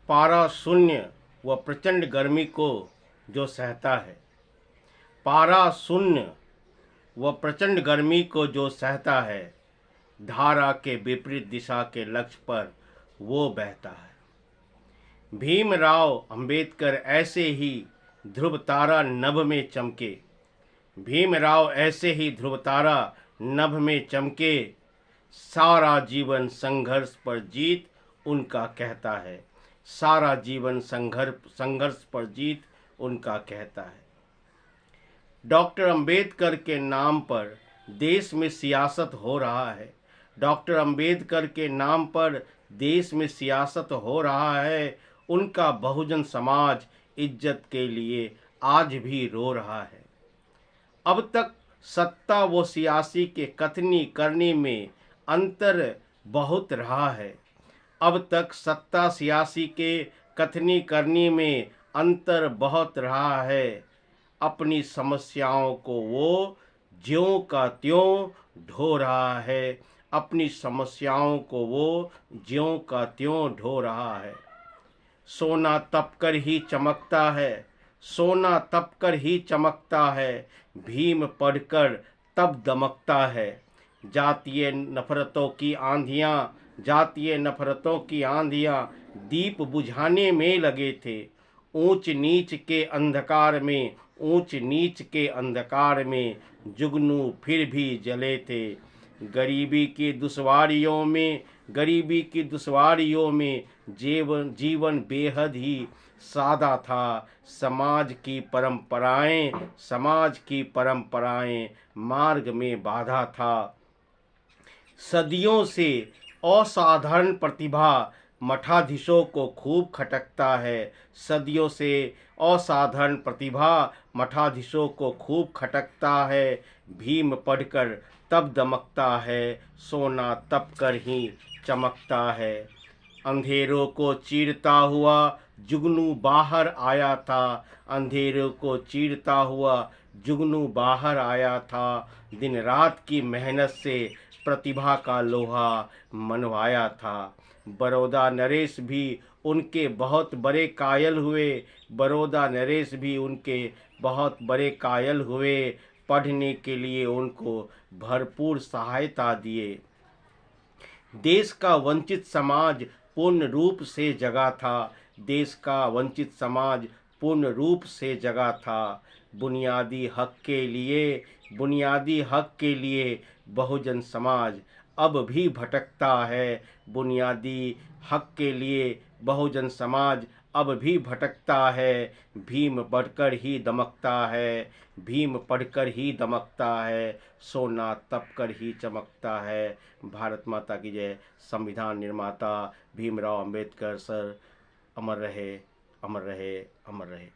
पारा शून्य व प्रचंड गर्मी को जो सहता है, पारा शून्य व प्रचंड गर्मी को जो सहता है, धारा के विपरीत दिशा के लक्ष्य पर वो बहता है। भीमराव अंबेडकर ऐसे ही ध्रुव तारा नभ में चमके, भीमराव ऐसे ही ध्रुव तारा नभ में चमके, सारा जीवन संघर्ष पर जीत उनका कहता है, सारा जीवन संघर्ष पर जीत उनका कहता है। डॉक्टर अंबेडकर के नाम पर देश में सियासत हो रहा है, डॉक्टर अंबेडकर के नाम पर देश में सियासत हो रहा है। उनका बहुजन समाज इज्जत के लिए आज भी रो रहा है। अब तक सत्ता व सियासी के कथनी करने में अंतर बहुत रहा है, अब तक सत्ता सियासी के कथनी करने में अंतर बहुत रहा है। अपनी समस्याओं को वो ज्यों का त्यों ढो रहा है, अपनी समस्याओं को वो ज्यों का त्यों ढो रहा है। सोना तपकर ही चमकता है, सोना तपकर ही चमकता है, भीम पढ़कर तब दमकता है। जातीय नफरतों की आंधियाँ, जातीय नफरतों की आंधियाँ दीप बुझाने में लगे थे। ऊंच नीच के अंधकार में, ऊंच नीच के अंधकार में जुगनू फिर भी जले थे। गरीबी की दुश्वारियों में, गरीबी की दुश्वारियों में जीवन बेहद ही सादा था। समाज की परंपराएं, समाज की परंपराएं मार्ग में बाधा था। सदियों से असाधारण प्रतिभा मठाधीशों को खूब खटकता है, सदियों से असाधारण प्रतिभा मठाधीशों को खूब खटकता है। भीम पढ़कर तब दमकता है, सोना तपकर ही चमकता है। अंधेरों को चीरता हुआ जुगनू बाहर आया था, अंधेरों को चीरता हुआ जुगनू बाहर आया था। दिन रात की मेहनत से प्रतिभा का लोहा मनवाया था। बड़ौदा नरेश भी उनके बहुत बड़े कायल हुए, बड़ौदा नरेश भी उनके बहुत बड़े कायल हुए। पढ़ने के लिए उनको भरपूर सहायता दिए। देश का वंचित समाज पूर्ण रूप से जगा था, देश का वंचित समाज पूर्ण रूप से जगा था। बुनियादी हक के लिए, बुनियादी हक के लिए बहुजन समाज अब भी भटकता है, बुनियादी हक के लिए बहुजन समाज अब भी भटकता है। भीम पढ़कर ही दमकता है, भीम पढ़कर ही दमकता है, सोना तपकर ही चमकता है। भारत माता की जय। संविधान निर्माता भीमराव अंबेडकर सर अमर रहे, अमर रहे, अमर रहे।